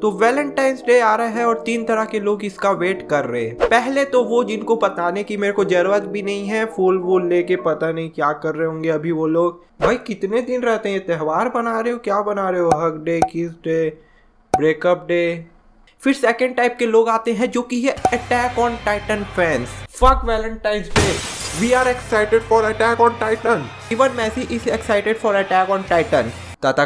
तो Valentine's day आ रहा है और 3 तरह के लोग इसका वेट कर रहे हैं। पहले तो वो जिनको बताने की मेरे को जरूरत भी नहीं है, फूल वूल लेके पता नहीं क्या कर रहे होंगे अभी वो लोग। भाई कितने दिन रहते हैं, त्योहार बना रहे हो, क्या बना रहे हो, hug day, kiss day, breakup day. फिर सेकंड टाइप के लोग आते हैं जो कि है attack on Titan fans. Fuck Valentine's day, we are excited for attack on Titan, even Messi is excited for attack on Titan. ताता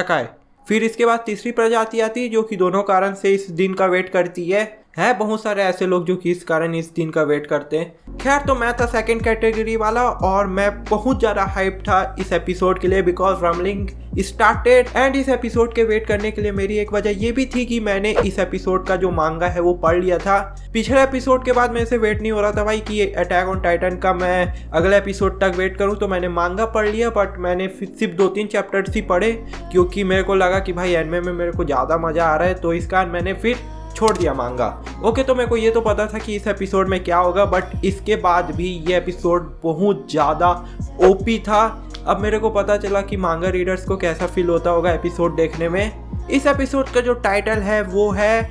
काय। फिर इसके बाद तीसरी प्रजाति आती है जो कि दोनों कारण से इस दिन का वेट करती है बहुत सारे ऐसे लोग जो कि इस कारण इस दिन का वेट करते हैं। खैर, तो मैं था सेकंड कैटेगरी वाला और मैं बहुत ज़्यादा हाइप था इस एपिसोड के लिए बिकॉज रमलिंग स्टार्टेड। एंड इस एपिसोड के वेट करने के लिए मेरी एक वजह ये भी थी कि मैंने इस एपिसोड का जो मांगा है वो पढ़ लिया था। पिछले एपिसोड के बाद मेरे से वेट नहीं हो रहा था भाई कि अटैक ऑन टाइटन का मैं अगले एपिसोड तक वेट करूँ, तो मैंने मांगा पढ़ लिया। बट मैंने सिर्फ 2-3 चैप्टर्स ही पढ़े क्योंकि मेरे को लगा कि भाई एनिमे में मेरे को ज़्यादा मज़ा आ रहा है, तो इस कारण मैंने फिर छोड़ दिया मांगा। ओके, तो मेरे को ये तो पता था कि इस एपिसोड में क्या होगा, बट इसके बाद भी ये एपिसोड बहुत ज़्यादा ओपी था। अब मेरे को पता चला कि मांगा रीडर्स को कैसा फील होता होगा एपिसोड देखने में। इस एपिसोड का जो टाइटल है वो है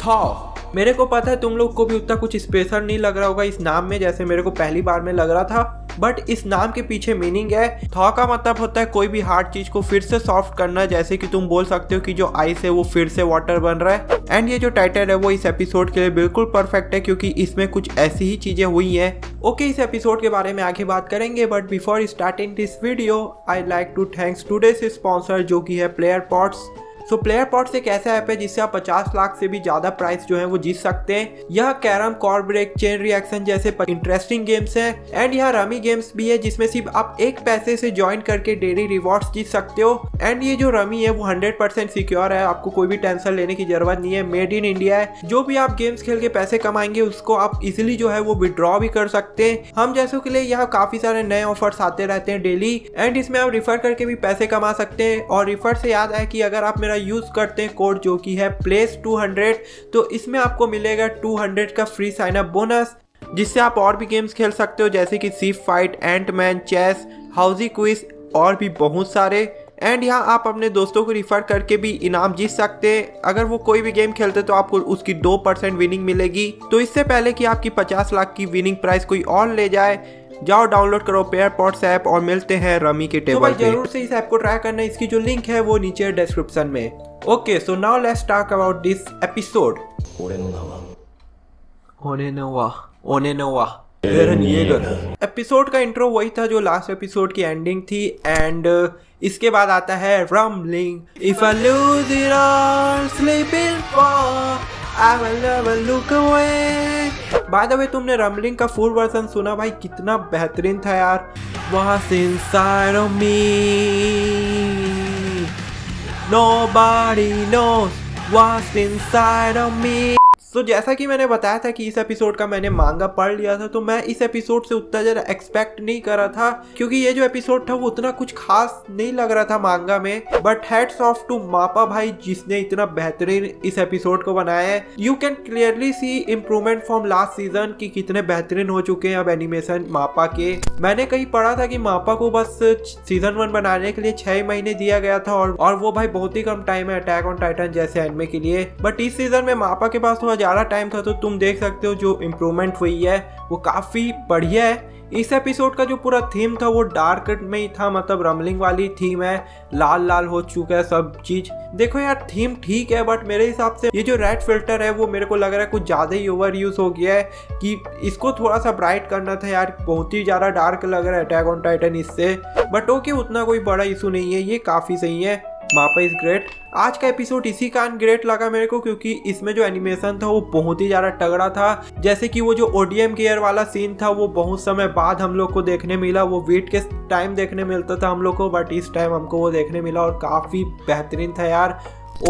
थॉ। मेरे को पता है तुम लोग को भी उतना कुछ स्पेशल नहीं लग रहा होगा इस नाम में जैसे मेरे को पहली बार में लग रहा था, बट इस नाम के पीछे मीनिंग है। थॉ का मतलब होता है कोई भी हार्ड चीज को फिर से सॉफ्ट करना, जैसे कि तुम बोल सकते हो कि जो आइस है वो फिर से वाटर बन रहा है। एंड ये जो टाइटल है वो इस एपिसोड के लिए बिल्कुल परफेक्ट है क्योंकि इसमें कुछ ऐसी ही चीजें हुई हैं। ओके, इस एपिसोड के बारे में आगे बात करेंगे, but before starting this video I like to thanks today's sponsor जो कि है प्लेयर पॉट्स। सो प्लेयर पॉट्स एक ऐसा ऐप है जिससे आप 50 लाख से भी ज़्यादा प्राइस जो है वो जीत सकते हैं। यह carrom, cord break, chain reaction जैसे इंटरेस्टिंग गेम्स हैं। एंड यहाँ रमी गेम्स भी है जिसमें सिर्फ आप 1 पैसे से ज्वाइन करके डेली रिवॉर्ड्स जीत सकते हो। एंड ये जो रमी है वो 100% सिक्योर है, आपको कोई भी टेंशन लेने की जरूरत नहीं है, मेड इन इंडिया है। जो भी आप गेम्स खेल के पैसे कमाएंगे उसको आप इजिली जो है वो विड्रॉ भी कर सकते हैं। हम जैसों के लिए यहाँ काफ़ी सारे नए ऑफर्स आते रहते हैं डेली, एंड इसमें आप रिफर करके भी पैसे कमा सकते हैं। और रिफर से याद है कि अगर आप मेरा यूज करते हैं कोड जो कि है प्लेस 200, तो इसमें आपको मिलेगा 200 का फ्री साइन अप बोनस, जिससे आप और भी गेम्स खेल सकते हो जैसे कि sheep fight, Antman, chess, housie quiz और भी बहुत सारे। एंड यहाँ आप अपने दोस्तों को रिफर करके भी इनाम जीत सकते हैं। अगर वो कोई भी गेम खेलते तो आपको उसकी 2% विनिंग मिलेगी। तो इससे पहले कि आपकी 50 लाख की विनिंग प्राइस कोई और ले जाए, जाओ डाउनलोड करो प्लेयर पॉट्स ऐप और मिलते हैं रमी के टेबल पे। तो भाई जरूर से इस ऐप को ट्राई करना, इसकी जो लिंक है वो नीचे डिस्क्रिप्शन में। Okay, so now let's talk about this episode. ओनेनोवा एरन येगर। एपिसोड का इंट्रो वही था जो लास्ट एपिसोड की एंडिंग थी। एंड इसके बाद आता है rumbling, if I lose it all sleeping for I will never look away। By the way, तुमने रम्बलिंग का फुल वर्जन सुना भाई, कितना बेहतरीन था यार। What's inside of me, nobody knows what's inside of me। तो जैसा कि मैंने बताया था कि इस एपिसोड का मैंने मांगा पढ़ लिया था, तो मैं इस एपिसोड से उतना ज़्यादा एक्सपेक्ट नहीं कर रहा था क्योंकि ये जो एपिसोड था वो उतना कुछ खास नहीं लग रहा था मांगा में। बट हैट्स ऑफ टू मापा भाई जिसने इतना बेहतरीन इस एपिसोड को बनाया है। You can clearly see improvement from last season की कितने बेहतरीन हो चुके हैं अब एनिमेशन मापा के। मैंने कहीं पढ़ा था कि मापा को बस सीजन 1 बनाने के लिए 6 महीने दिया गया था और वो भाई बहुत ही कम टाइम है अटैक ऑन टाइटन जैसे एनिमे के लिए। बट इस सीजन में मापा के पास थोड़ा ज़्यादा टाइम था, तो तुम देख सकते हो जो इम्प्रूवमेंट हुई है वो काफ़ी बढ़िया है। इस एपिसोड का जो पूरा थीम था वो डार्क में ही था, मतलब रमलिंग वाली थीम है, लाल लाल हो चुका है सब चीज। देखो यार, थीम ठीक है बट मेरे हिसाब से ये जो रेड फिल्टर है वो मेरे को लग रहा है कुछ ज़्यादा ही ओवर यूज हो गया है कि इसको थोड़ा सा ब्राइट करना था यार। बहुत ही ज़्यादा डार्क लग रहा है अटैक ऑन टाइटन इससे। बट ओके, उतना कोई बड़ा इशू नहीं है, ये काफ़ी सही है। मापा इज ग्रेट। आज का एपिसोड इसी कारण ग्रेट लगा मेरे को क्योंकि इसमें जो एनिमेशन था वो बहुत ही ज़्यादा तगड़ा था। जैसे कि वो जो ओडीएम गियर वाला सीन था वो बहुत समय बाद हम लोग को देखने मिला। वो वेट के टाइम देखने मिलता था हम लोग को, बट इस टाइम हमको वो देखने मिला और काफ़ी बेहतरीन था यार।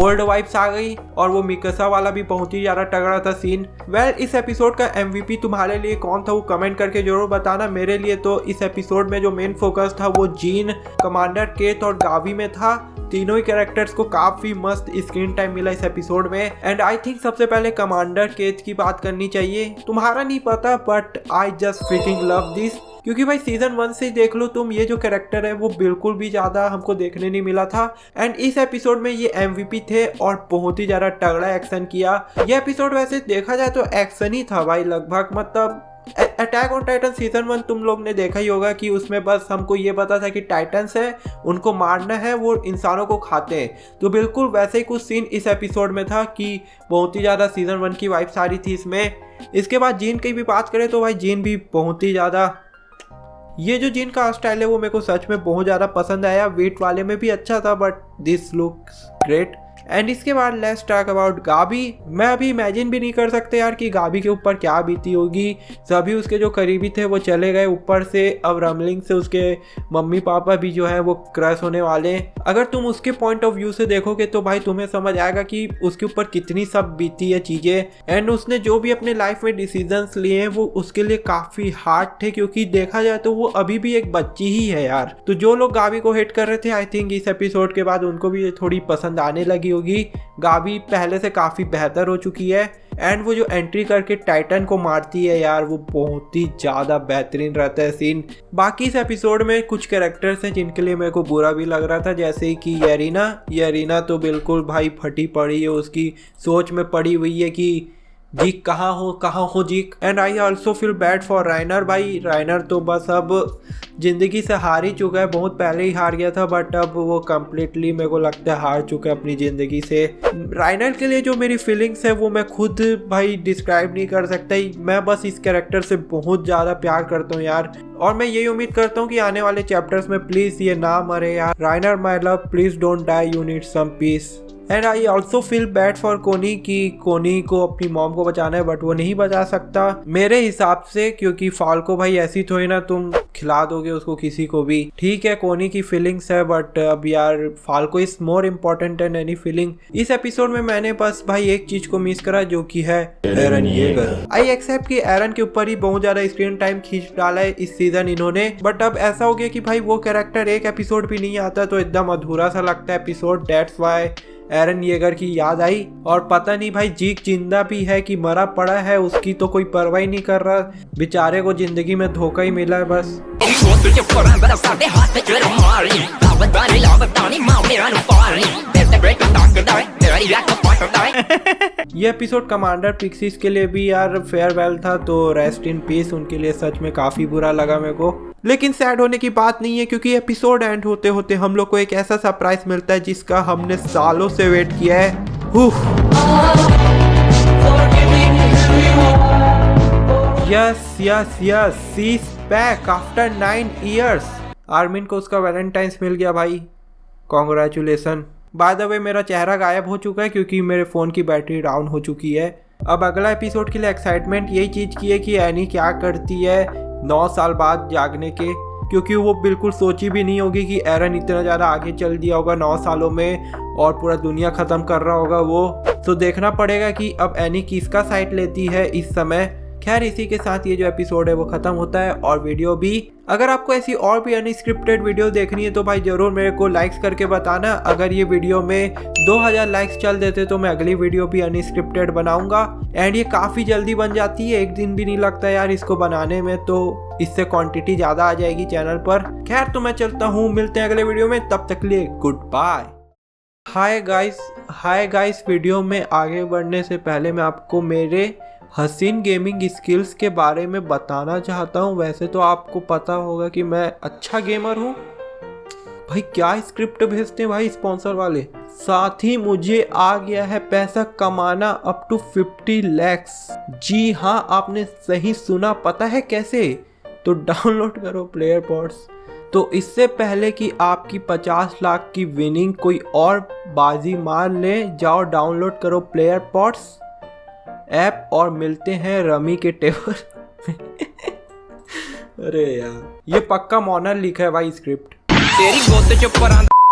ओल्ड वाइब्स आ गई और वो मिकासा वाला भी बहुत ही ज़्यादा तगड़ा था सीन। वेल, इस एपिसोड का MVP तुम्हारे लिए कौन था वो कमेंट करके जरूर बताना। मेरे लिए तो इस एपिसोड में जो मेन फोकस था वो जीन, कमांडर केथ और गावी में था। तीनों ही कैरेक्टर्स को काफ़ी मस्त स्क्रीन टाइम मिला इस एपिसोड में। एंड आई थिंक सबसे पहले कमांडर केथ की बात करनी चाहिए। तुम्हारा नहीं पता but I just freaking love this, क्योंकि भाई सीजन 1 से ही देख लो तुम, ये जो कैरेक्टर है वो बिल्कुल भी ज़्यादा हमको देखने नहीं मिला था। एंड इस एपिसोड में ये MVP थे और बहुत ही ज़्यादा तगड़ा एक्शन किया। ये एपिसोड वैसे देखा जाए तो एक्शन ही था भाई लगभग, मतलब अटैक ऑन टाइटन सीजन 1 तुम लोग ने देखा ही होगा कि उसमें बस हमको ये पता था कि टाइटन्स है, उनको मारना है, वो इंसानों को खाते हैं। तो बिल्कुल वैसे ही कुछ सीन इस एपिसोड में था कि बहुत ही ज़्यादा सीजन 1 की वाइब सारी थी इसमें। इसके बाद जीन की भी बात करें तो भाई जीन भी बहुत ही ज़्यादा, ये जो जीन का स्टाइल है वो मेरे को सच में बहुत ज़्यादा पसंद आया। वेट वाले में भी अच्छा था but this looks great. And इसके बाद लेट्स टॉक अबाउट गाबी। मैं अभी इमेजिन भी नहीं कर सकते यार कि गाबी के ऊपर क्या बीती होगी। सभी उसके जो करीबी थे वो चले गए ऊपर से, अब रमलिंग से उसके मम्मी पापा भी जो है वो क्रश होने वाले हैं। अगर तुम उसके पॉइंट ऑफ व्यू से देखोगे तो भाई तुम्हें समझ आएगा कि उसके ऊपर कितनी सब बीती है चीज़ें। एंड उसने जो भी अपने लाइफ में डिसीजंस लिए हैं वो उसके लिए काफ़ी हार्ड थे, क्योंकि देखा जाए तो वो अभी भी एक बच्ची ही है यार। तो जो लोग गाबी को हेट कर रहे थे, आई थिंक इस एपिसोड के बाद उनको भी थोड़ी पसंद आने लगी होगी। गाबी पहले से काफी बेहतर हो चुकी है। एंड वो जो एंट्री करके टाइटन को मारती है यार, वो बहुत ही ज्यादा बेहतरीन रहता है सीन। बाकी इस एपिसोड में कुछ कैरेक्टर्स हैं जिनके लिए मेरे को बुरा भी लग रहा था, जैसे कि येरिना तो बिल्कुल भाई फटी पड़ी है, उसकी सोच में पड़ी हुई है कि जीक कहाँ हो जीक। And I also feel bad for राइनर। भाई राइनर तो बस अब जिंदगी से हार ही चुका है, बहुत पहले ही हार गया था बट अब वो कम्प्लीटली मेरे को लगता है हार चुका है अपनी ज़िंदगी से। राइनर के लिए जो मेरी फीलिंग्स है वो मैं खुद भाई डिस्क्राइब नहीं कर सकता। मैं बस इस कैरेक्टर से बहुत ज़्यादा प्यार करता हूँ यार, और मैं यही उम्मीद करता हूँ कि आने वाले चैप्टर्स में प्लीज़ ये ना मरे यार। Reiner my love, please don't die, you need some peace. And I also feel bad for Connie कि कोनी को अपनी मॉम को बचाना है बट वो नहीं बचा सकता मेरे हिसाब से, क्योंकि फाल्को भाई ऐसी थोड़ी ना तुम खिला दोगे उसको किसी को भी। ठीक है कोनी की फीलिंग्स है बट अब यार Falco is more important than any feeling. इस एपिसोड में मैंने बस भाई एक चीज को मिस करा जो कि है एरन येगर। आई एक्सेप्ट कि एरन के ऊपर ही बहुत ज्यादा स्क्रीन टाइम खींच डाला है इस सीजन इन्होंने, बट अब ऐसा हो गया कि भाई वो कैरेक्टर एक एपिसोड भी नहीं आता तो एकदम अधूरा सा लगता है episode. That's why Eren Yeager की याद आई। और पता नहीं भाई जीक जिंदा भी है कि मरा पड़ा है, उसकी तो कोई परवाह ही नहीं कर रहा, बेचारे को जिंदगी में धोखा ही मिला है बस। ये एपिसोड कमांडर पिक्सीज के लिए भी यार फेयरवेल था, तो रेस्ट इन पीस उनके लिए। सच में काफी बुरा लगा मेरे को, लेकिन सैड होने की बात नहीं है क्योंकि एपिसोड एंड होते होते हम लोग को एक ऐसा सरप्राइज मिलता है जिसका हमने सालों से वेट किया है। Yes she is back after 9 years। Armin को उसका वैलेंटाइंस मिल गया भाई, कॉन्ग्रेचुलेसन। बाय द वे मेरा चेहरा गायब हो चुका है क्योंकि मेरे फ़ोन की बैटरी डाउन हो चुकी है। अब अगला एपिसोड के लिए एक्साइटमेंट यही चीज़ की है कि एनी क्या करती है 9 साल बाद जागने के, क्योंकि वो बिल्कुल सोची भी नहीं होगी कि एरन इतना ज़्यादा आगे चल दिया होगा 9 सालों में और पूरा दुनिया ख़त्म कर रहा होगा वो। तो देखना पड़ेगा कि अब एनी किसका साइड लेती है इस समय। खैर इसी के साथ ये जो एपिसोड है वो ख़त्म होता है और वीडियो भी। अगर आपको ऐसी और भी अनस्क्रिप्टेड वीडियो देखनी है तो भाई ज़रूर मेरे को लाइक्स करके बताना। अगर ये वीडियो में 2000 लाइक्स चल देते तो मैं अगली वीडियो भी अनस्क्रिप्टेड बनाऊंगा। एंड ये काफ़ी जल्दी बन जाती है, एक दिन भी नहीं लगता यार इसको बनाने में, तो इससे क्वांटिटी ज़्यादा आ जाएगी चैनल पर। खैर तो मैं चलता हूँ, मिलते हैं अगले वीडियो में, तब तक के लिए goodbye. Hi guys, video में आगे बढ़ने से पहले मैं आपको मेरे हसीन गेमिंग स्किल्स के बारे में बताना चाहता हूँ। वैसे तो आपको पता होगा कि मैं अच्छा गेमर हूँ। भाई क्या स्क्रिप्ट भेजते हैं भाई स्पॉन्सर वाले। साथ ही मुझे आ गया है पैसा कमाना अप टू 50 lakhs। जी हाँ आपने सही सुना, पता है कैसे? तो डाउनलोड करो प्लेयर पॉड्स। तो इससे पहले कि आपकी 50 लाख की विनिंग कोई और बाजी मार ले, जाओ डाउनलोड करो प्लेयर पॉड्स ऐप और मिलते हैं रमी के टेबल। अरे यार ये पक्का मोनर लिखा है भाई स्क्रिप्ट। तेरी गोद चुप